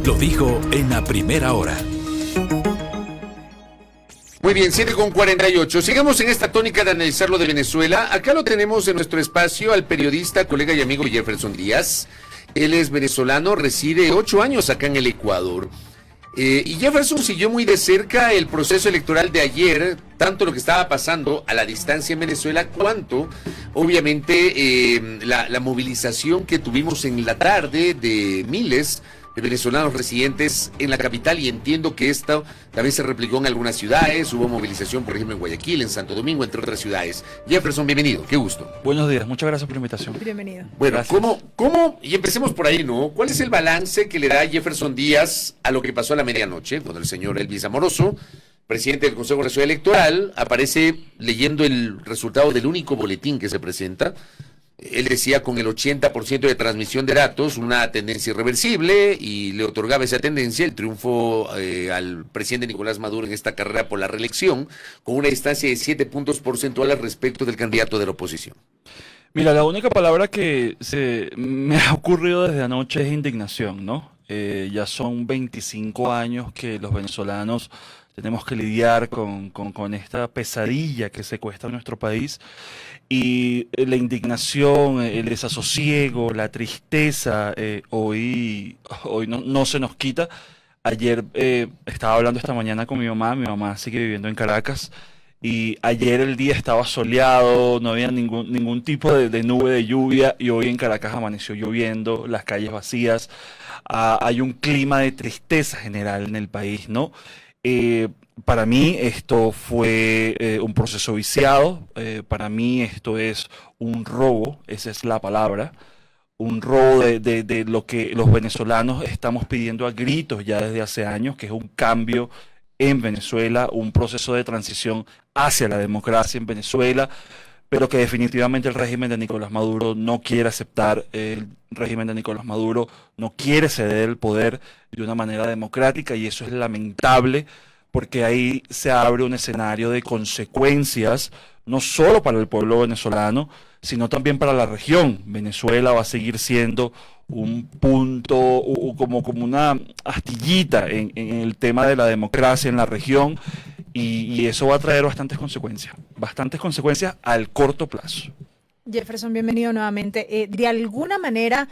Lo dijo en la primera hora. Muy bien, 7:48. Sigamos en esta tónica de analizar lo de Venezuela. Acá lo tenemos en nuestro espacio al periodista, colega y amigo Jefferson Díaz. Él es venezolano, reside 8 años acá en el Ecuador. Y Jefferson siguió muy de cerca el proceso electoral de ayer, tanto lo que estaba pasando a la distancia en Venezuela, cuanto, obviamente, la movilización que tuvimos en la tarde de miles de venezolanos residentes en la capital, y entiendo que esto también se replicó en algunas ciudades. Hubo movilización, por ejemplo, en Guayaquil, en Santo Domingo, entre otras ciudades. Jefferson, bienvenido, qué gusto. Buenos días, muchas gracias por la invitación. Bienvenido. Bueno, Gracias. ¿cómo? Y empecemos por ahí, ¿no? ¿Cuál es el balance que le da Jefferson Díaz a lo que pasó a la medianoche, cuando el señor Elvis Amoroso, presidente del Consejo Nacional Electoral, aparece leyendo el resultado del único boletín que se presenta? Él decía con el 80% de transmisión de datos, una tendencia irreversible, y le otorgaba esa tendencia el triunfo al presidente Nicolás Maduro en esta carrera por la reelección, con una distancia de 7 puntos porcentuales respecto del candidato de la oposición. Mira, la única palabra que se me ha ocurrido desde anoche es indignación, ¿no? Ya son 25 años que los venezolanos tenemos que lidiar con esta pesadilla que secuestra nuestro país, y la indignación, el desasosiego, la tristeza, hoy no se nos quita. Ayer estaba hablando esta mañana con mi mamá sigue viviendo en Caracas, y ayer el día estaba soleado, no había ningún tipo de nube de lluvia, y hoy en Caracas amaneció lloviendo, las calles vacías. Hay un clima de tristeza general en el país, ¿no? Para mí esto fue un proceso viciado, para mí esto es un robo, esa es la palabra, un robo de lo que los venezolanos estamos pidiendo a gritos ya desde hace años, que es un cambio en Venezuela, un proceso de transición hacia la democracia en Venezuela, pero que definitivamente el régimen de Nicolás Maduro no quiere aceptar. El régimen de Nicolás Maduro no quiere ceder el poder de una manera democrática, y eso es lamentable, porque ahí se abre un escenario de consecuencias, no solo para el pueblo venezolano, sino también para la región. Venezuela va a seguir siendo un punto, como una astillita en el tema de la democracia en la región, y eso va a traer bastantes consecuencias al corto plazo. Jefferson, bienvenido nuevamente. De alguna manera,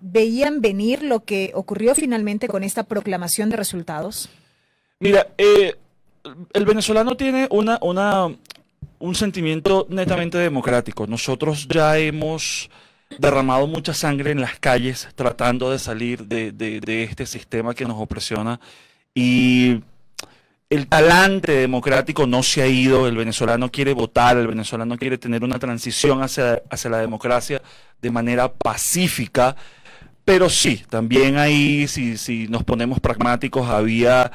¿veían venir lo que ocurrió finalmente con esta proclamación de resultados? Mira, el venezolano tiene un sentimiento netamente democrático. Nosotros ya hemos derramado mucha sangre en las calles tratando de salir de este sistema que nos opresiona, y el talante democrático no se ha ido. El venezolano quiere votar, el venezolano quiere tener una transición hacia la democracia de manera pacífica, pero sí, también ahí, si nos ponemos pragmáticos, había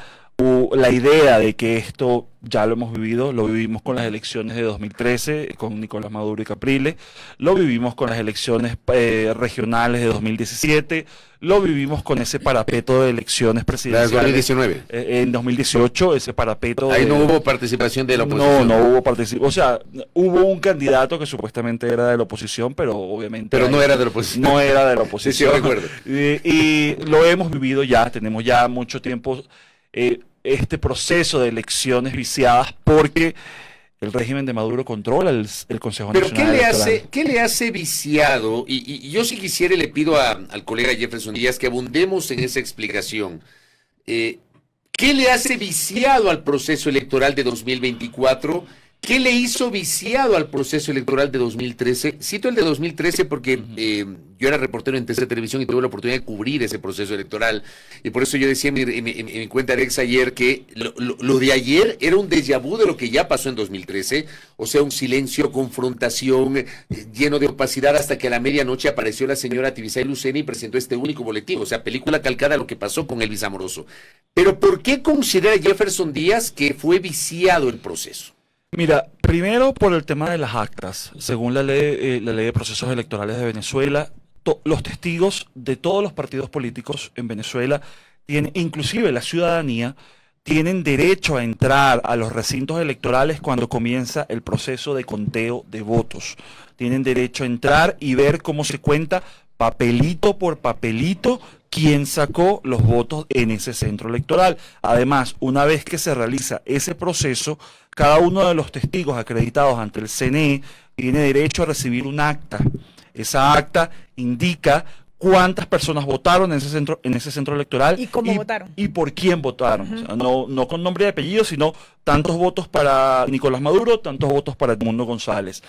la idea de que esto ya lo hemos vivido. Lo vivimos con las elecciones de 2013, con Nicolás Maduro y Capriles, lo vivimos con las elecciones regionales de 2017, lo vivimos con ese parapeto de elecciones presidenciales. ¿La 2019? En 2018, ese parapeto. Ahí no hubo participación de la oposición. No hubo participación. O sea, hubo un candidato que supuestamente era de la oposición, pero obviamente... Pero no era de la oposición. No era de la oposición. Sí, recuerdo. Y lo hemos vivido ya, tenemos ya mucho tiempo este proceso de elecciones viciadas, porque el régimen de Maduro controla el Consejo Nacional Electoral. Pero ¿qué le hace viciado? Y yo si quisiera le pido al colega Jefferson Díaz que abundemos en esa explicación. ¿Qué le hace viciado al proceso electoral de 2024? ¿Qué le hizo viciado al proceso electoral de 2013? Cito el de 2013 porque yo era reportero en TC Televisión y tuve la oportunidad de cubrir ese proceso electoral. Y por eso yo decía en mi cuenta de ex ayer que lo de ayer era un déjà vu de lo que ya pasó en 2013. O sea, un silencio, confrontación, lleno de opacidad, hasta que a la medianoche apareció la señora Tibisay Lucena y presentó este único boletín. O sea, película calcada a lo que pasó con Elvis Amoroso. Pero ¿por qué considera Jefferson Díaz que fue viciado el proceso? Mira, primero por el tema de las actas. Según la ley de procesos electorales de Venezuela, los testigos de todos los partidos políticos en Venezuela, inclusive la ciudadanía, tienen derecho a entrar a los recintos electorales cuando comienza el proceso de conteo de votos. Tienen derecho a entrar y ver cómo se cuenta papelito por papelito quién sacó los votos en ese centro electoral. Además, una vez que se realiza ese proceso, cada uno de los testigos acreditados ante el CNE tiene derecho a recibir un acta. Esa acta indica cuántas personas votaron en ese centro electoral y cómo votaron y por quién votaron. O sea, no con nombre y apellido, sino tantos votos para Nicolás Maduro, tantos votos para Edmundo González.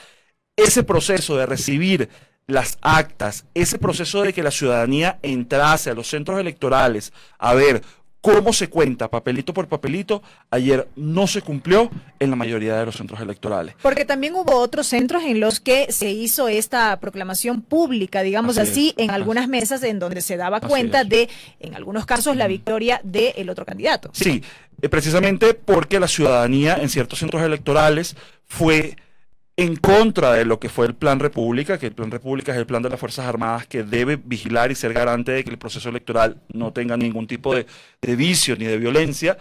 Ese proceso de recibir las actas, ese proceso de que la ciudadanía entrase a los centros electorales a ver cómo se cuenta papelito por papelito, ayer no se cumplió en la mayoría de los centros electorales. Porque también hubo otros centros en los que se hizo esta proclamación pública, digamos así, en algunas mesas en donde se daba cuenta de, en algunos casos, la victoria del otro candidato. Sí, precisamente porque la ciudadanía en ciertos centros electorales fue en contra de lo que fue el Plan República, que el Plan República es el plan de las Fuerzas Armadas que debe vigilar y ser garante de que el proceso electoral no tenga ningún tipo de vicio ni de violencia.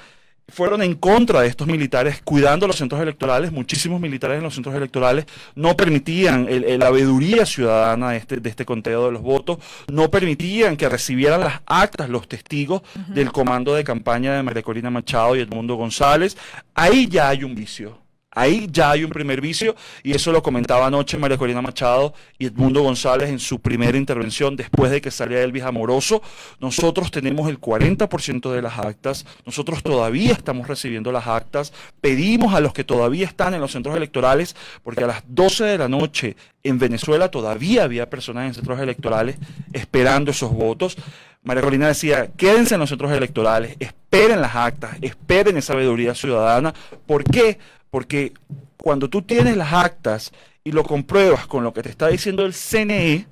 Fueron en contra de estos militares cuidando los centros electorales. Muchísimos militares en los centros electorales no permitían la veeduría ciudadana de este conteo de los votos, no permitían que recibieran las actas los testigos del comando de campaña de María Corina Machado y Edmundo González. Ahí ya hay un vicio. Ahí ya hay un primer vicio, y eso lo comentaba anoche María Corina Machado y Edmundo González en su primera intervención después de que salía Elvis Amoroso. Nosotros tenemos el 40% de las actas, nosotros todavía estamos recibiendo las actas, pedimos a los que todavía están en los centros electorales, porque a las 12 de la noche en Venezuela todavía había personas en centros electorales esperando esos votos. María Corina decía, quédense en los centros electorales, esperen las actas, esperen esa veeduría ciudadana. ¿Por qué? Porque cuando tú tienes las actas y lo compruebas con lo que te está diciendo el CNE,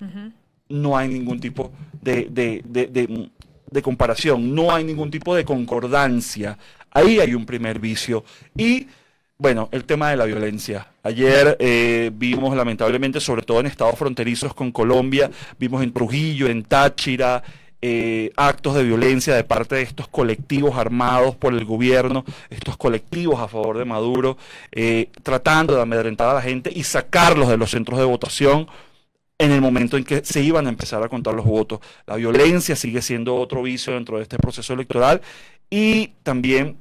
no hay ningún tipo de comparación, no hay ningún tipo de concordancia. Ahí hay un primer vicio. Y, bueno, el tema de la violencia. Ayer vimos, lamentablemente, sobre todo en estados fronterizos con Colombia, vimos en Trujillo, en Táchira, actos de violencia de parte de estos colectivos armados por el gobierno, estos colectivos a favor de Maduro, tratando de amedrentar a la gente y sacarlos de los centros de votación en el momento en que se iban a empezar a contar los votos. La violencia sigue siendo otro vicio dentro de este proceso electoral, y también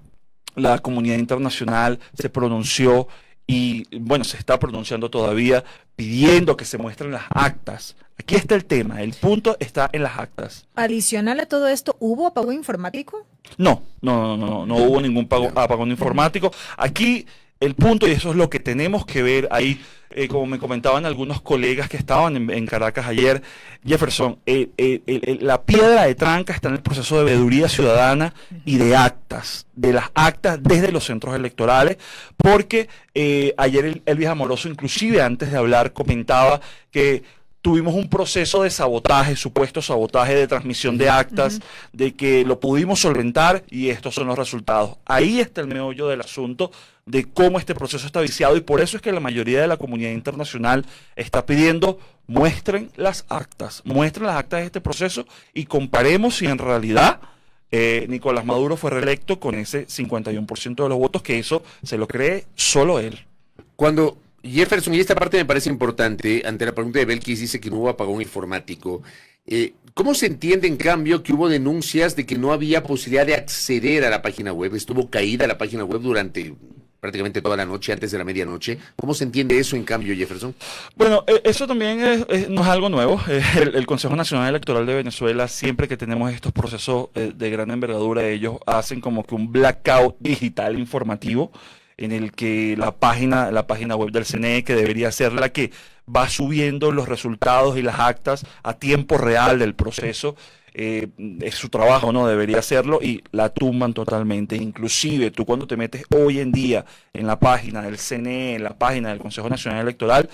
la comunidad internacional se pronunció y, bueno, se está pronunciando todavía pidiendo que se muestren las actas. Aquí está el tema, el punto está en las actas. Adicional a todo esto, ¿hubo apagón informático? No hubo ningún apagón informático. Aquí el punto, y eso es lo que tenemos que ver ahí, como me comentaban algunos colegas que estaban en Caracas ayer, Jefferson, la piedra de tranca está en el proceso de veeduría ciudadana y de actas, de las actas desde los centros electorales, porque ayer Elvis Amoroso, inclusive antes de hablar, comentaba que tuvimos un proceso de sabotaje, supuesto sabotaje de transmisión de actas, de que lo pudimos solventar y estos son los resultados. Ahí está el meollo del asunto de cómo este proceso está viciado, y por eso es que la mayoría de la comunidad internacional está pidiendo muestren las actas de este proceso y comparemos si en realidad Nicolás Maduro fue reelecto con ese 51% de los votos, que eso se lo cree solo él. Cuando Jefferson, y esta parte me parece importante, ante la pregunta de Belkis, dice que no hubo apagón informático. ¿Cómo se entiende, en cambio, que hubo denuncias de que no había posibilidad de acceder a la página web? Estuvo caída la página web durante prácticamente toda la noche, antes de la medianoche. ¿Cómo se entiende eso, en cambio, Jefferson? Bueno, eso también no es algo nuevo. El Consejo Nacional Electoral de Venezuela, siempre que tenemos estos procesos de gran envergadura, ellos hacen como que un blackout digital informativo, en el que la página web del CNE, que debería ser la que va subiendo los resultados y las actas a tiempo real del proceso, es su trabajo, ¿no? Debería hacerlo, y la tumban totalmente. Inclusive tú, cuando te metes hoy en día en la página del CNE, en la página del Consejo Nacional Electoral,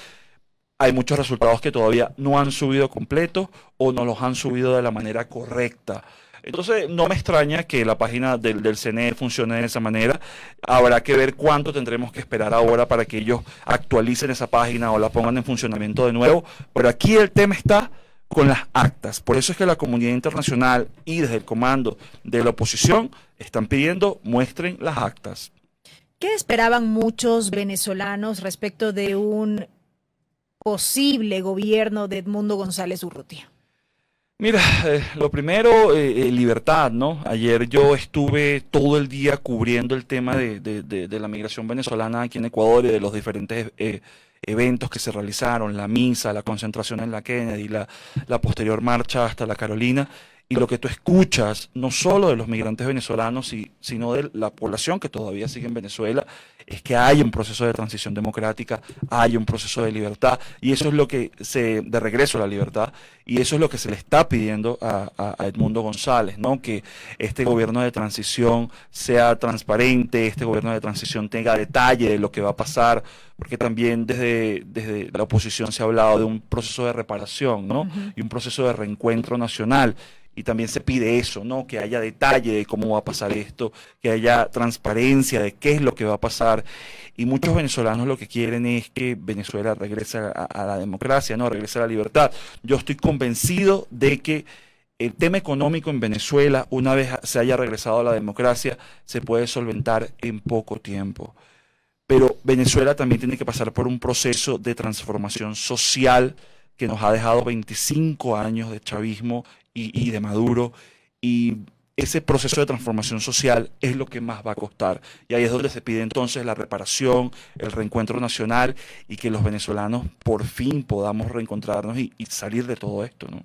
hay muchos resultados que todavía no han subido completos o no los han subido de la manera correcta. Entonces, no me extraña que la página del CNE funcione de esa manera. Habrá que ver cuánto tendremos que esperar ahora para que ellos actualicen esa página o la pongan en funcionamiento de nuevo. Pero aquí el tema está con las actas. Por eso es que la comunidad internacional y desde el comando de la oposición están pidiendo muestren las actas. ¿Qué esperaban muchos venezolanos respecto de un posible gobierno de Edmundo González Urrutia? Mira, lo primero, libertad, ¿no? Ayer yo estuve todo el día cubriendo el tema de la migración venezolana aquí en Ecuador y de los diferentes eventos que se realizaron, la misa, la concentración en la Kennedy, la posterior marcha hasta la Carolina. Y lo que tú escuchas, no solo de los migrantes venezolanos, sino de la población que todavía sigue en Venezuela, es que hay un proceso de transición democrática, hay un proceso de libertad, y eso es lo que de regreso a la libertad, y eso es lo que se le está pidiendo a Edmundo González, ¿no? Que este gobierno de transición sea transparente, este gobierno de transición tenga detalle de lo que va a pasar, porque también desde la oposición se ha hablado de un proceso de reparación, ¿no? Y un proceso de reencuentro nacional. Y también se pide eso, ¿no? Que haya detalle de cómo va a pasar esto, que haya transparencia de qué es lo que va a pasar. Y muchos venezolanos lo que quieren es que Venezuela regrese a la democracia, ¿no? Regrese a la libertad. Yo estoy convencido de que el tema económico en Venezuela, una vez se haya regresado a la democracia, se puede solventar en poco tiempo. Pero Venezuela también tiene que pasar por un proceso de transformación social que nos ha dejado 25 años de chavismo y de Maduro, y ese proceso de transformación social es lo que más va a costar. Y ahí es donde se pide entonces la reparación, el reencuentro nacional, y que los venezolanos por fin podamos reencontrarnos y salir de todo esto, ¿no?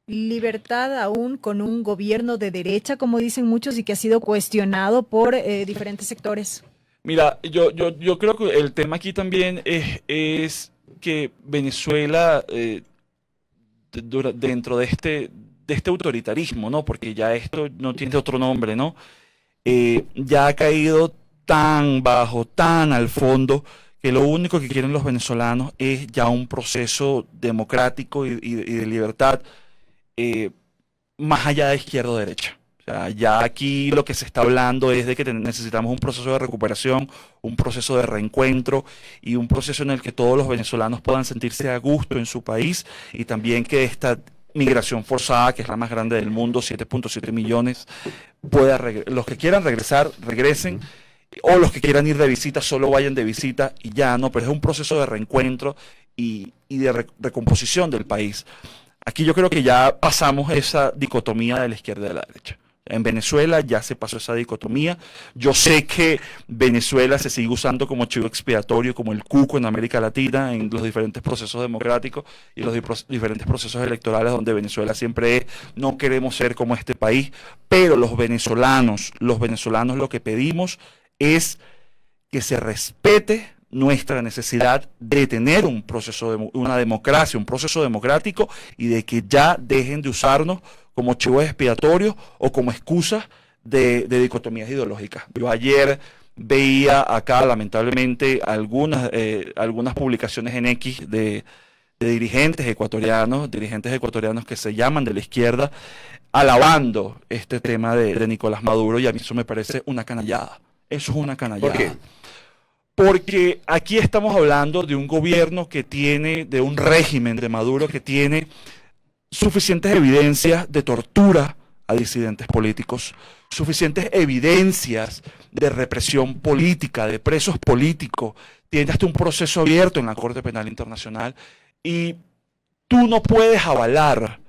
Libertad aún con un gobierno de derecha, como dicen muchos, y que ha sido cuestionado por diferentes sectores. Mira, yo creo que el tema aquí también es que Venezuela, dentro de este autoritarismo, ¿no? Porque ya esto no tiene otro nombre, ¿no? Ya ha caído tan bajo, tan al fondo, que lo único que quieren los venezolanos es ya un proceso democrático y de libertad, más allá de izquierda o derecha. O sea, ya aquí lo que se está hablando es de que necesitamos un proceso de recuperación, un proceso de reencuentro y un proceso en el que todos los venezolanos puedan sentirse a gusto en su país, y también que esta migración forzada, que es la más grande del mundo, 7.7 millones, los que quieran regresar, regresen, o los que quieran ir de visita, solo vayan de visita y ya, ¿no? Pero es un proceso de reencuentro y de recomposición del país. Aquí yo creo que ya pasamos esa dicotomía de la izquierda y de la derecha. En Venezuela ya se pasó esa dicotomía. Yo sé que Venezuela se sigue usando como chivo expiatorio, como el cuco en América Latina, en los diferentes procesos democráticos y los diferentes procesos electorales, donde Venezuela siempre es, no queremos ser como este país, pero los venezolanos lo que pedimos es que se respete nuestra necesidad de tener un proceso, una democracia, un proceso democrático, y de que ya dejen de usarnos como chivos expiatorios o como excusas de dicotomías ideológicas. Yo ayer veía acá, lamentablemente, algunas publicaciones en X de dirigentes ecuatorianos que se llaman de la izquierda, alabando este tema de Nicolás Maduro, y a mí eso me parece una canallada. Eso es una canallada. ¿Por qué? Porque aquí estamos hablando de un gobierno que tiene, de un régimen de Maduro que tiene suficientes evidencias de tortura a disidentes políticos, suficientes evidencias de represión política, de presos políticos, tiene hasta un proceso abierto en la Corte Penal Internacional, y tú no puedes avalar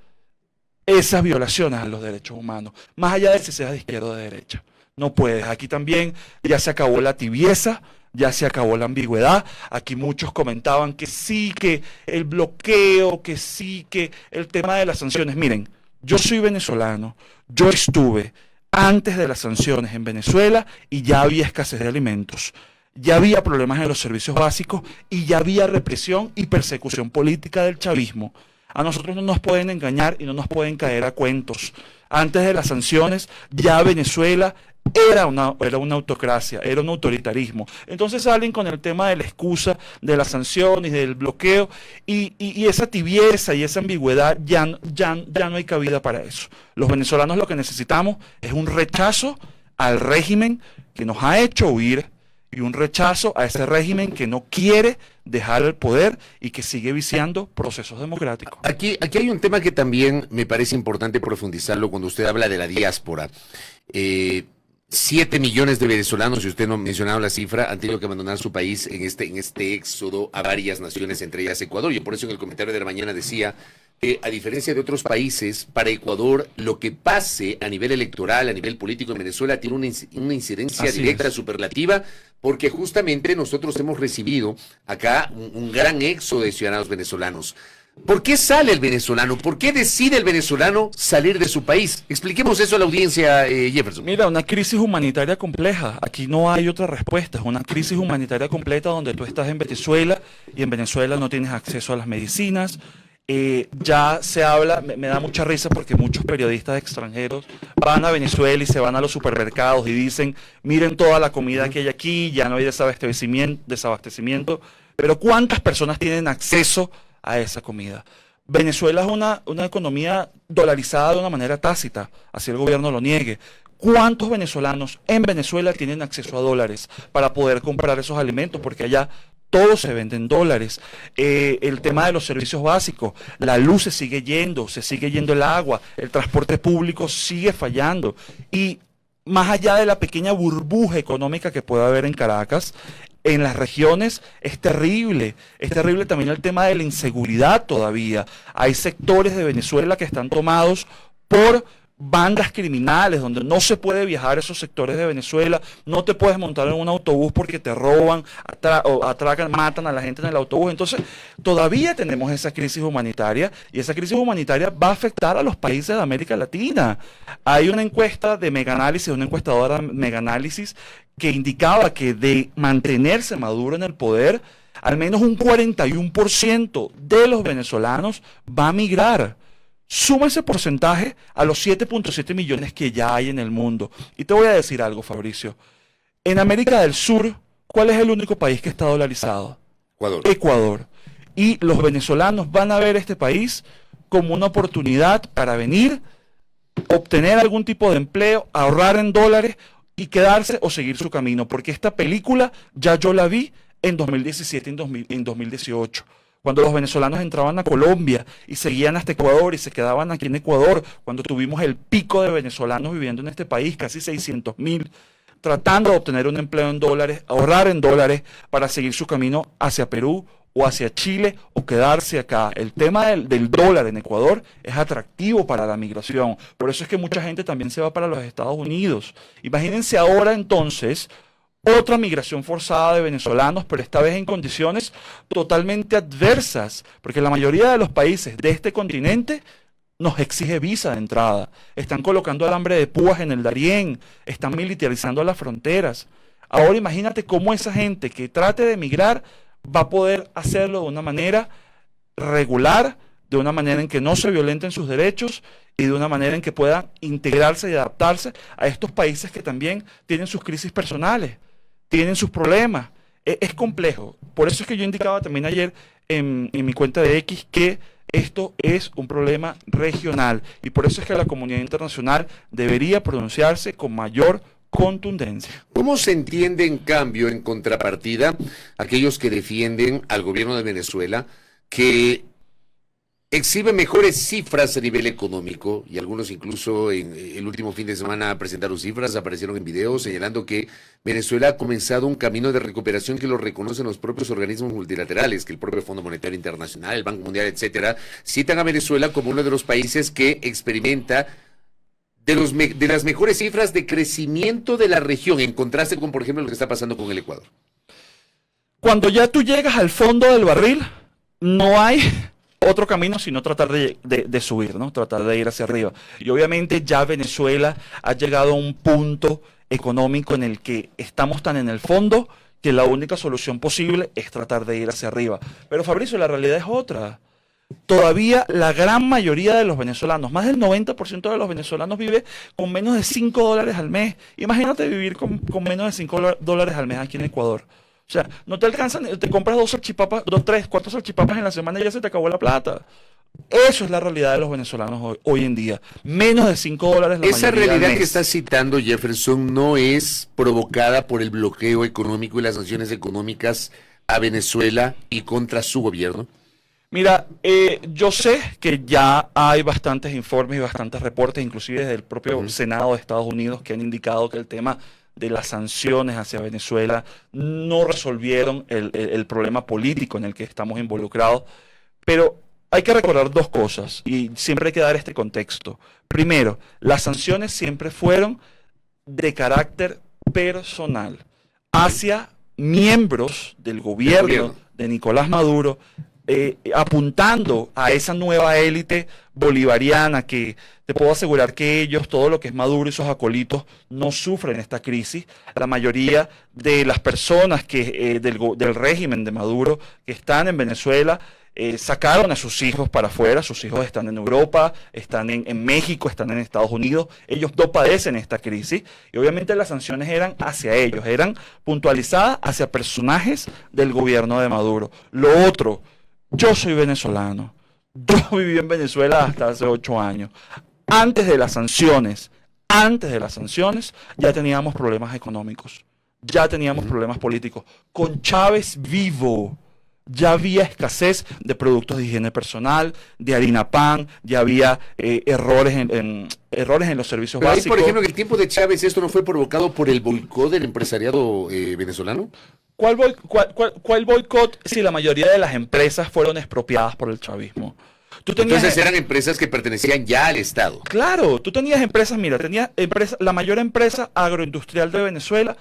esas violaciones a los derechos humanos, más allá de si seas de izquierda o de derecha. No puedes. Aquí también ya se acabó la tibieza, ya se acabó la ambigüedad. Aquí muchos comentaban que sí, que el bloqueo, que sí, que el tema de las sanciones. Miren, yo soy venezolano, yo estuve antes de las sanciones en Venezuela y ya había escasez de alimentos, ya había problemas en los servicios básicos y ya había represión y persecución política del chavismo. A nosotros no nos pueden engañar y no nos pueden caer a cuentos. Antes de las sanciones ya Venezuela era una autocracia, era un autoritarismo. Entonces salen con el tema de la excusa de las sanciones, del bloqueo, y esa tibieza y esa ambigüedad ya no hay cabida para eso. Los venezolanos lo que necesitamos es un rechazo al régimen que nos ha hecho huir, y un rechazo a ese régimen que no quiere dejar el poder y que sigue viciando procesos democráticos. Aquí hay un tema que también me parece importante profundizarlo cuando usted habla de la diáspora. 7 millones de venezolanos, y usted no ha mencionado la cifra, han tenido que abandonar su país en este éxodo a varias naciones, entre ellas Ecuador. Yo por eso en el comentario de la mañana decía, a diferencia de otros países, para Ecuador lo que pase a nivel electoral, a nivel político en Venezuela tiene una incidencia Así directa, es. superlativa, porque justamente nosotros hemos recibido acá un gran éxodo de ciudadanos venezolanos. ¿Por qué sale el venezolano? ¿Por qué decide el venezolano salir de su país? Expliquemos eso a la audiencia, Jefferson. Mira, una crisis humanitaria compleja. Aquí no hay otra respuesta. Es una crisis humanitaria completa donde tú estás en Venezuela y en Venezuela no tienes acceso a las medicinas. Ya se habla, me da mucha risa porque muchos periodistas extranjeros van a Venezuela y se van a los supermercados y dicen, miren toda la comida que hay aquí, ya no hay desabastecimiento. Pero ¿cuántas personas tienen acceso a esa comida? Venezuela es una economía dolarizada de una manera tácita, así el gobierno lo niegue. ¿Cuántos venezolanos en Venezuela tienen acceso a dólares para poder comprar esos alimentos? Porque allá todo se vende en dólares. El tema de los servicios básicos, la luz se sigue yendo el agua, el transporte público sigue fallando. Y más allá de la pequeña burbuja económica que puede haber en Caracas, en las regiones es terrible también el tema de la inseguridad todavía. Hay sectores de Venezuela que están tomados por bandas criminales, donde no se puede viajar a esos sectores de Venezuela, no te puedes montar en un autobús porque te roban, atracan, matan a la gente en el autobús. Entonces, todavía tenemos esa crisis humanitaria y esa crisis humanitaria va a afectar a los países de América Latina. Hay una encuesta de Megaanálisis, una encuestadora Megaanálisis, que indicaba que de mantenerse Maduro en el poder, al menos un 41% de los venezolanos va a migrar. Suma ese porcentaje a los 7.7 millones que ya hay en el mundo. Y te voy a decir algo, Fabricio. En América del Sur, ¿cuál es el único país que está dolarizado? Ecuador. Ecuador. Y los venezolanos van a ver este país como una oportunidad para venir, obtener algún tipo de empleo, ahorrar en dólares y quedarse o seguir su camino. Porque esta película ya yo la vi en 2017 y en 2018. Cuando los venezolanos entraban a Colombia y seguían hasta Ecuador y se quedaban aquí en Ecuador, cuando tuvimos el pico de venezolanos viviendo en este país, casi 600.000, tratando de obtener un empleo en dólares, ahorrar en dólares para seguir su camino hacia Perú o hacia Chile o quedarse acá. El tema del dólar en Ecuador es atractivo para la migración. Por eso es que mucha gente también se va para los Estados Unidos. Imagínense ahora entonces otra migración forzada de venezolanos, pero esta vez en condiciones totalmente adversas, porque la mayoría de los países de este continente nos exige visa de entrada. Están colocando alambre de púas en el Darién, están militarizando las fronteras. Ahora imagínate cómo esa gente que trate de emigrar va a poder hacerlo de una manera regular, de una manera en que no se violenten sus derechos y de una manera en que puedan integrarse y adaptarse a estos países que también tienen sus crisis personales, tienen sus problemas. Es complejo. Por eso es que yo indicaba también ayer en mi cuenta de X que esto es un problema regional y por eso es que la comunidad internacional debería pronunciarse con mayor contundencia. ¿Cómo se entiende, en cambio, en contrapartida, aquellos que defienden al gobierno de Venezuela, que exhibe mejores cifras a nivel económico, y algunos incluso en el último fin de semana presentaron cifras, aparecieron en videos señalando que Venezuela ha comenzado un camino de recuperación que lo reconocen los propios organismos multilaterales, que el propio Fondo Monetario Internacional, el Banco Mundial, etcétera, citan a Venezuela como uno de los países que experimenta de las mejores cifras de crecimiento de la región, en contraste con, por ejemplo, lo que está pasando con el Ecuador? Cuando ya tú llegas al fondo del barril, no hay otro camino sino tratar de subir, ¿no? Tratar de ir hacia arriba. Y obviamente ya Venezuela ha llegado a un punto económico en el que estamos tan en el fondo que la única solución posible es tratar de ir hacia arriba. Pero Fabricio, la realidad es otra. Todavía la gran mayoría de los venezolanos, más del 90% de los venezolanos vive con menos de $5 al mes. Imagínate vivir con menos de $5 al mes aquí en Ecuador. O sea, no te alcanzan, te compras 2 salchipapas, 2, 3, 4 salchipapas en la semana y ya se te acabó la plata. Eso es la realidad de los venezolanos hoy en día. Menos de $5 la mayoría Esa al realidad mes. que está citando Jefferson no es provocada por el bloqueo económico y las sanciones económicas a Venezuela y contra su gobierno. Mira, yo sé que ya hay bastantes informes y bastantes reportes, inclusive desde el propio Senado de Estados Unidos, que han indicado que el tema de las sanciones hacia Venezuela no resolvieron el problema político en el que estamos involucrados. Pero hay que recordar dos cosas y siempre hay que dar este contexto. Primero, las sanciones siempre fueron de carácter personal hacia miembros del gobierno de Nicolás Maduro, apuntando a esa nueva élite bolivariana que te puedo asegurar que ellos, todo lo que es Maduro y sus acolitos, no sufren esta crisis. La mayoría de las personas del régimen de Maduro que están en Venezuela sacaron a sus hijos para afuera, sus hijos están en Europa, están en México, están en Estados Unidos, ellos no padecen esta crisis y obviamente las sanciones eran hacia ellos, eran puntualizadas hacia personajes del gobierno de Maduro. Lo otro, yo soy venezolano, yo viví en Venezuela hasta hace 8 años. Antes de las sanciones, ya teníamos problemas económicos, ya teníamos problemas políticos. Con Chávez vivo, ya había escasez de productos de higiene personal, de harina pan, ya había errores en los servicios Pero básicos. por ejemplo, en el tiempo de Chávez, ¿esto no fue provocado por el boicot del empresariado venezolano? ¿Cuál boicot si la mayoría de las empresas fueron expropiadas por el chavismo? Entonces eran empresas que pertenecían ya al Estado. Claro, tú tenías empresas, mira, la mayor empresa agroindustrial de Venezuela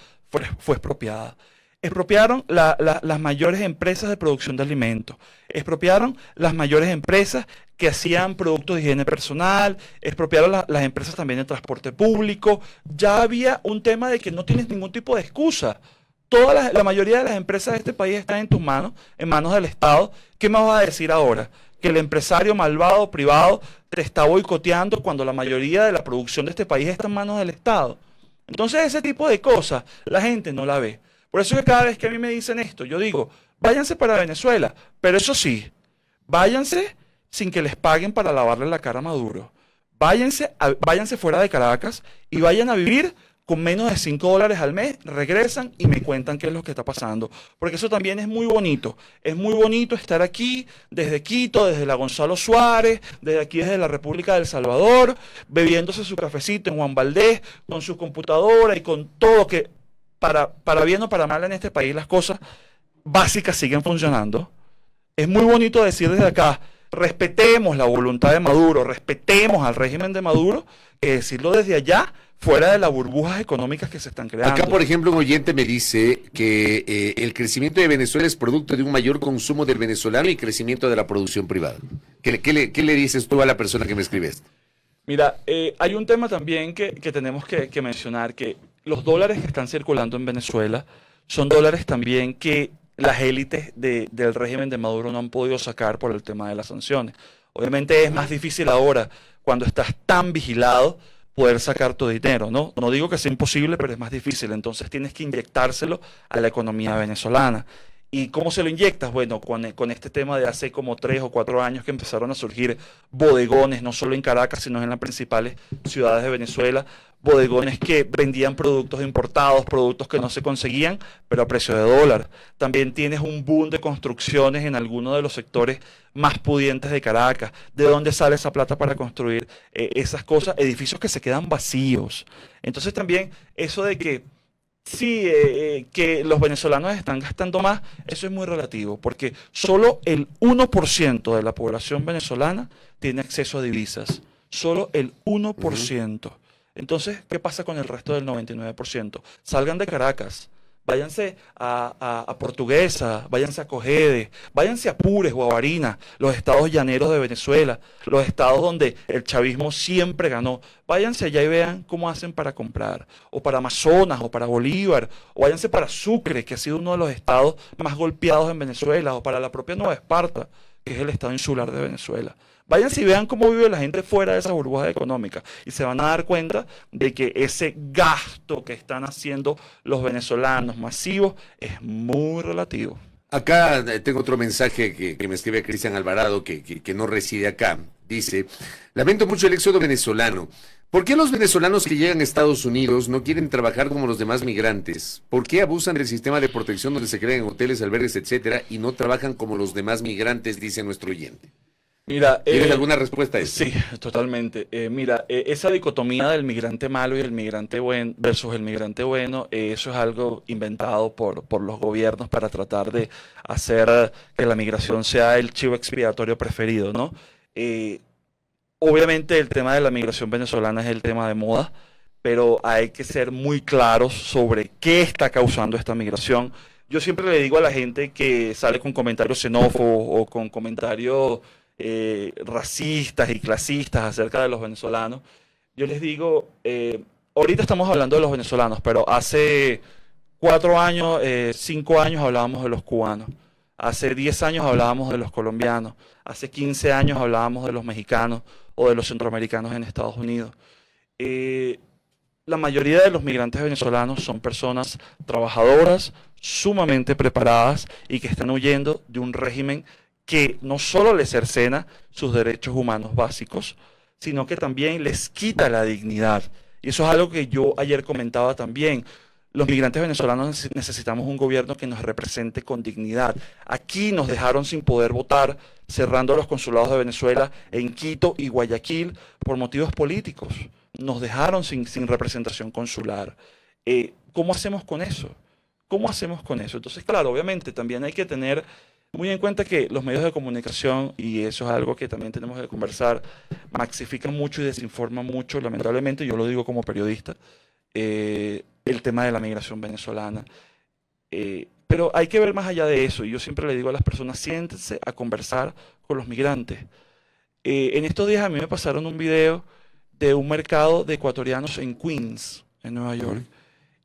fue expropiada. Expropiaron las mayores empresas de producción de alimentos, expropiaron las mayores empresas que hacían productos de higiene personal, expropiaron las empresas también de transporte público. Ya había un tema de que no tienes ningún tipo de excusa. La mayoría de las empresas de este país están en tus manos, en manos del Estado. ¿Qué me vas a decir ahora? Que el empresario malvado privado te está boicoteando cuando la mayoría de la producción de este país está en manos del Estado. Entonces ese tipo de cosas la gente no la ve. Por eso que cada vez que a mí me dicen esto, yo digo, váyanse para Venezuela, pero eso sí, váyanse sin que les paguen para lavarle la cara a Maduro. Váyanse fuera de Caracas y vayan a vivir con menos de $5 al mes, regresan y me cuentan qué es lo que está pasando. Porque eso también es muy bonito. Es muy bonito estar aquí, desde Quito, desde la Gonzalo Suárez, desde aquí, desde la República del Salvador, bebiéndose su cafecito en Juan Valdés, con su computadora y con todo que... Para bien o para mal en este país las cosas básicas siguen funcionando. Es muy bonito decir desde acá, respetemos la voluntad de Maduro, respetemos al régimen de Maduro, que decirlo desde allá, fuera de las burbujas económicas que se están creando. Acá, por ejemplo, un oyente me dice que el crecimiento de Venezuela es producto de un mayor consumo del venezolano y crecimiento de la producción privada. ¿Qué le dices tú a la persona que me escribes? Mira, hay un tema también que tenemos que mencionar, que los dólares que están circulando en Venezuela son dólares también que las élites del régimen de Maduro no han podido sacar por el tema de las sanciones. Obviamente es más difícil ahora, cuando estás tan vigilado, poder sacar tu dinero, ¿no? No digo que sea imposible, pero es más difícil. Entonces tienes que inyectárselo a la economía venezolana. ¿Y cómo se lo inyectas? Bueno, con este tema de hace como 3 o 4 años que empezaron a surgir bodegones, no solo en Caracas, sino en las principales ciudades de Venezuela, bodegones que vendían productos importados, productos que no se conseguían, pero a precio de dólar. También tienes un boom de construcciones en algunos de los sectores más pudientes de Caracas. ¿De dónde sale esa plata para construir esas cosas? Edificios que se quedan vacíos. Entonces también eso de que sí, que los venezolanos están gastando más, eso es muy relativo, porque solo el 1% de la población venezolana tiene acceso a divisas. Solo el 1%. Entonces, ¿qué pasa con el resto del 99%? Salgan de Caracas, váyanse a Portuguesa, váyanse a Cogede, váyanse a Pures o a Barinas, los estados llaneros de Venezuela, los estados donde el chavismo siempre ganó. Váyanse allá y vean cómo hacen para comprar, o para Amazonas, o para Bolívar, o váyanse para Sucre, que ha sido uno de los estados más golpeados en Venezuela, o para la propia Nueva Esparta, que es el estado insular de Venezuela. Váyanse y vean cómo vive la gente fuera de esa burbuja económica y se van a dar cuenta de que ese gasto que están haciendo los venezolanos masivos es muy relativo. Acá tengo otro mensaje que me escribe Cristian Alvarado, que no reside acá. Dice, lamento mucho el éxodo venezolano. ¿Por qué los venezolanos que llegan a Estados Unidos no quieren trabajar como los demás migrantes? ¿Por qué abusan del sistema de protección donde se crean hoteles, albergues, etcétera, y no trabajan como los demás migrantes, dice nuestro oyente? Mira, ¿Tienes alguna respuesta a eso? sí, totalmente. Mira, esa dicotomía del migrante malo y el migrante bueno versus el migrante bueno, eso es algo inventado por los gobiernos para tratar de hacer que la migración sea el chivo expiatorio preferido, ¿no? Eh, Obviamente el tema de la migración venezolana es el tema de moda, pero hay que ser muy claros sobre qué está causando esta migración. Yo siempre le digo a la gente que sale con comentarios xenófobos o con comentarios racistas y clasistas acerca de los venezolanos, yo les digo, ahorita estamos hablando de los venezolanos, pero hace 4 años, 5 años hablábamos de los cubanos, hace 10 años hablábamos de los colombianos, hace 15 años hablábamos de los mexicanos o de los centroamericanos en Estados Unidos. Eh, la mayoría de los migrantes venezolanos son personas trabajadoras, sumamente preparadas y que están huyendo de un régimen que no solo les cercena sus derechos humanos básicos, sino que también les quita la dignidad. Y eso es algo que yo ayer comentaba también. Los migrantes venezolanos necesitamos un gobierno que nos represente con dignidad. Aquí nos dejaron sin poder votar, cerrando los consulados de Venezuela en Quito y Guayaquil por motivos políticos. Nos dejaron sin representación consular. ¿Cómo hacemos con eso? ¿Cómo hacemos con eso? Entonces, claro, obviamente también hay que tener muy en cuenta que los medios de comunicación, y eso es algo que también tenemos que conversar, maxifican mucho y desinforman mucho, lamentablemente, yo lo digo como periodista, el tema de la migración venezolana. Pero hay que ver más allá de eso, y yo siempre le digo a las personas, siéntense a conversar con los migrantes. En estos días a mí me pasaron un video de un mercado de ecuatorianos en Queens, en Nueva York,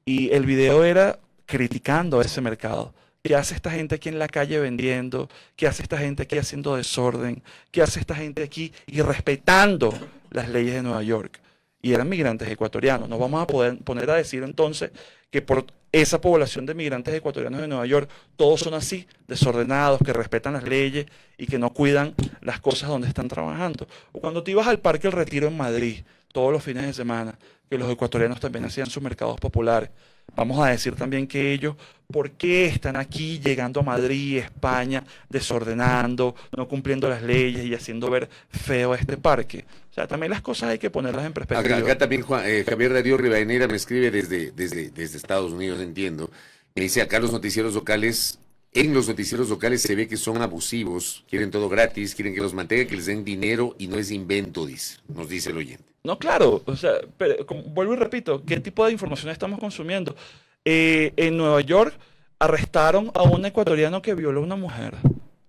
y el video era criticando a ese mercado. ¿Qué hace esta gente aquí en la calle vendiendo? ¿Qué hace esta gente aquí haciendo desorden? ¿Qué hace esta gente aquí irrespetando las leyes de Nueva York? Y eran migrantes ecuatorianos. No vamos a poner a decir entonces que por esa población de migrantes ecuatorianos de Nueva York todos son así, desordenados, que respetan las leyes y que no cuidan las cosas donde están trabajando. O cuando te ibas al Parque El Retiro en Madrid todos los fines de semana, que los ecuatorianos también hacían sus mercados populares. Vamos a decir también que ellos, ¿por qué están aquí llegando a Madrid, España, desordenando, no cumpliendo las leyes y haciendo ver feo a este parque? O sea, también las cosas hay que ponerlas en perspectiva. Acá también Javier Darío Rivadeneira me escribe desde Estados Unidos, entiendo. Me dice, acá los noticieros locales, en los noticieros locales se ve que son abusivos, quieren todo gratis, quieren que los mantengan, que les den dinero y no es invento, nos dice el oyente. No, claro, o sea, pero, vuelvo y repito, ¿qué tipo de información estamos consumiendo? En Nueva York arrestaron a un ecuatoriano que violó a una mujer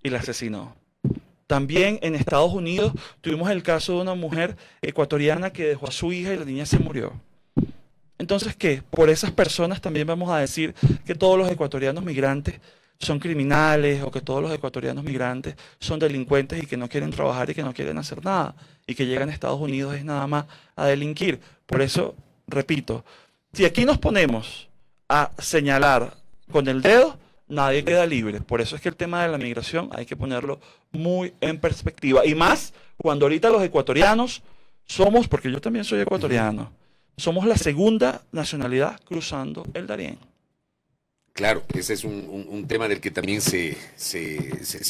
y la asesinó. También en Estados Unidos tuvimos el caso de una mujer ecuatoriana que dejó a su hija y la niña se murió. Entonces, ¿qué? Por esas personas también vamos a decir que todos los ecuatorianos migrantes son criminales o que todos los ecuatorianos migrantes son delincuentes y que no quieren trabajar y que no quieren hacer nada y que llegan a Estados Unidos es nada más a delinquir. Por eso, repito, si aquí nos ponemos a señalar con el dedo, nadie queda libre. Por eso es que el tema de la migración hay que ponerlo muy en perspectiva. Y más cuando ahorita los ecuatorianos somos, porque yo también soy ecuatoriano, somos la segunda nacionalidad cruzando el Darién. Claro, ese es un tema del que también se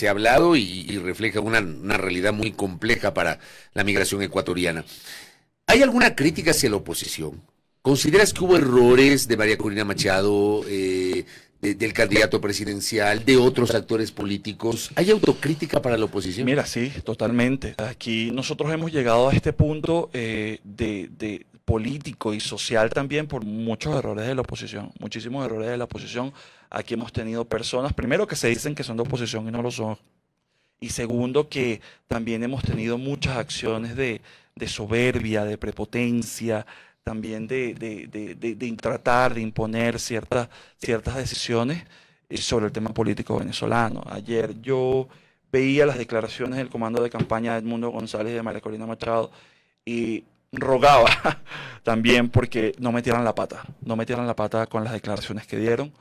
ha hablado y refleja una realidad muy compleja para la migración ecuatoriana. ¿Hay alguna crítica hacia la oposición? ¿Consideras que hubo errores de María Corina Machado, del candidato presidencial, de otros actores políticos? ¿Hay autocrítica para la oposición? Mira, sí, totalmente. Aquí nosotros hemos llegado a este punto de político y social también por muchos errores de la oposición, muchísimos errores de la oposición. Aquí hemos tenido personas, primero, que se dicen que son de oposición y no lo son, y segundo, que también hemos tenido muchas acciones de soberbia, de prepotencia, también de tratar de imponer ciertas decisiones sobre el tema político venezolano. Ayer yo veía las declaraciones del comando de campaña de Edmundo González y de María Corina Machado y rogaba también porque no metieran la pata con las declaraciones que dieron,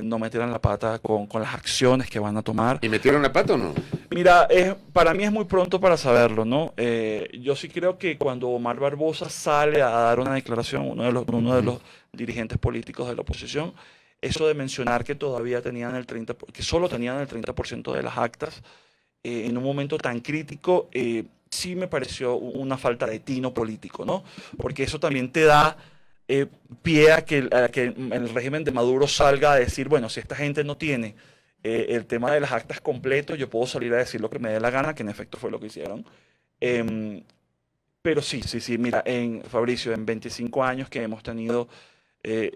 no metieran la pata con las acciones que van a tomar. ¿Y metieron la pata o no? Mira, para mí es muy pronto para saberlo, ¿no? Yo sí creo que cuando Omar Barbosa sale a dar una declaración, uno de los dirigentes políticos de la oposición, eso de mencionar que todavía tenían que solo tenían el 30% de las actas, en un momento tan crítico, sí me pareció una falta de tino político, ¿no? Porque eso también te da pie a que el régimen de Maduro salga a decir, bueno, si esta gente no tiene el tema de las actas completo, yo puedo salir a decir lo que me dé la gana, que en efecto fue lo que hicieron. Pero sí, mira, Fabricio, en 25 años que hemos tenido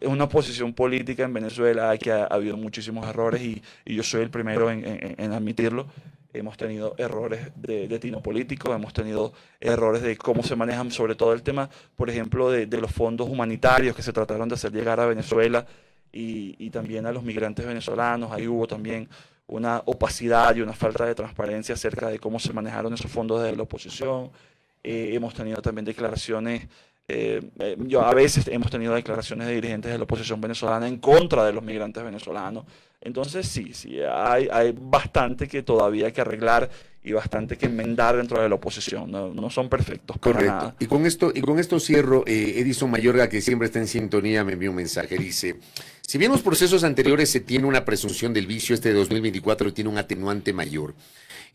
una posición política en Venezuela, que ha habido muchísimos errores y yo soy el primero en admitirlo. Hemos tenido errores de tino político, hemos tenido errores de cómo se manejan, sobre todo el tema, por ejemplo, de los fondos humanitarios que se trataron de hacer llegar a Venezuela y también a los migrantes venezolanos. Ahí hubo también una opacidad y una falta de transparencia acerca de cómo se manejaron esos fondos de la oposición. Hemos tenido también declaraciones, a veces hemos tenido declaraciones de dirigentes de la oposición venezolana en contra de los migrantes venezolanos. Entonces sí, hay bastante que todavía hay que arreglar y bastante que enmendar dentro de la oposición. No son perfectos para Correcto. nada. Y con esto cierro. Edison Mayorga, que siempre está en sintonía, me envió un mensaje. Dice, si bien los procesos anteriores se tiene una presunción del vicio, este de 2024 tiene un atenuante mayor.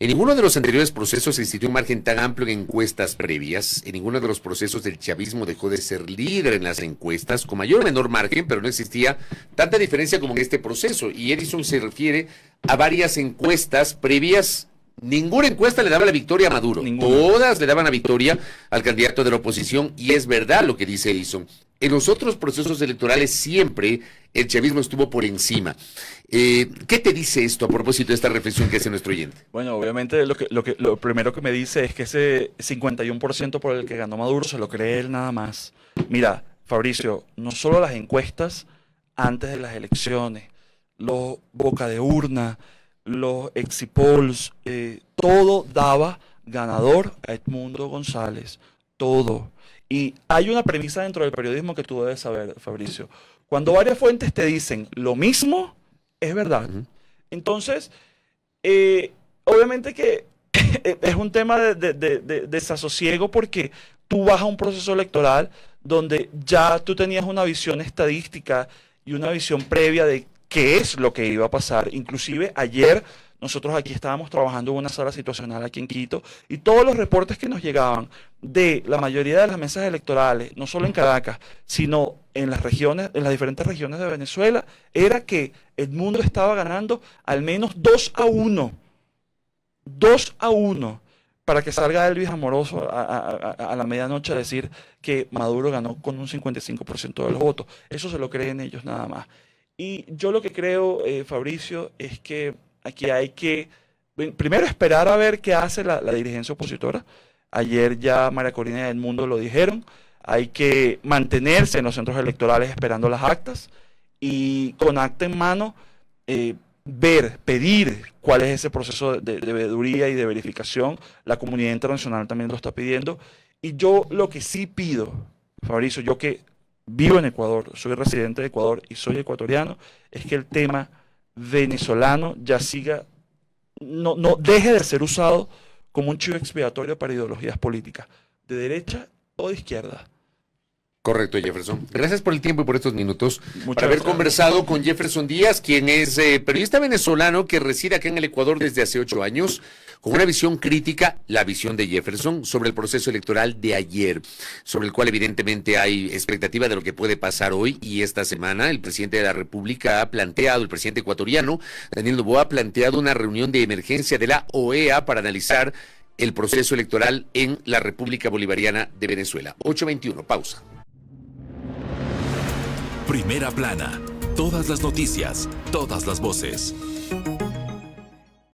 En ninguno de los anteriores procesos se instituyó un margen tan amplio en encuestas previas. En ninguno de los procesos el chavismo dejó de ser líder en las encuestas, con mayor o menor margen, pero no existía tanta diferencia como en este proceso. Y Edison se refiere a varias encuestas previas. Ninguna encuesta le daba la victoria a Maduro. Ninguna. Todas le daban la victoria al candidato de la oposición, y es verdad lo que dice Edison. En los otros procesos electorales siempre el chavismo estuvo por encima. ¿Qué te dice esto a propósito de esta reflexión que hace nuestro oyente? Bueno, obviamente lo primero que me dice es que ese 51% por el que ganó Maduro se lo cree él nada más. Mira, Fabricio, no solo las encuestas antes de las elecciones, los boca de urna, los exit polls, todo daba ganador a Edmundo González, todo. Y hay una premisa dentro del periodismo que tú debes saber, Fabricio. Cuando varias fuentes te dicen lo mismo, es verdad. Entonces, obviamente que es un tema de desasosiego, porque tú vas a un proceso electoral donde ya tú tenías una visión estadística y una visión previa de qué es lo que iba a pasar. Inclusive ayer nosotros aquí estábamos trabajando en una sala situacional aquí en Quito, y todos los reportes que nos llegaban de la mayoría de las mesas electorales, no solo en Caracas, sino en las regiones, en las diferentes regiones de Venezuela, era que Edmundo estaba ganando al menos 2-1. 2-1. Para que salga Elvis Amoroso a la medianoche a decir que Maduro ganó con un 55% de los votos. Eso se lo creen ellos nada más. Y yo lo que creo, Fabricio, es que aquí hay que primero esperar a ver qué hace la dirigencia opositora. Ayer ya María Corina y Edmundo lo dijeron. Hay que mantenerse en los centros electorales esperando las actas y con acta en mano pedir cuál es ese proceso de veeduría y de verificación. La comunidad internacional también lo está pidiendo. Y yo lo que sí pido, Fabricio, yo que vivo en Ecuador, soy residente de Ecuador y soy ecuatoriano, es que el tema venezolano ya no deje de ser usado como un chivo expiatorio para ideologías políticas, de derecha o de izquierda. Correcto, Jefferson. Gracias por el tiempo y por estos minutos. Muchas para haber gracias. conversado con Jefferson Díaz, quien es periodista venezolano que reside acá en el Ecuador desde hace 8 años, con una visión crítica, la visión de Jefferson, sobre el proceso electoral de ayer, sobre el cual evidentemente hay expectativa de lo que puede pasar hoy y esta semana. El presidente de la República ha planteado, el presidente ecuatoriano, Daniel Noboa, ha planteado una reunión de emergencia de la OEA para analizar el proceso electoral en la República Bolivariana de Venezuela. 8:21, pausa. Primera plana. Todas las noticias, todas las voces.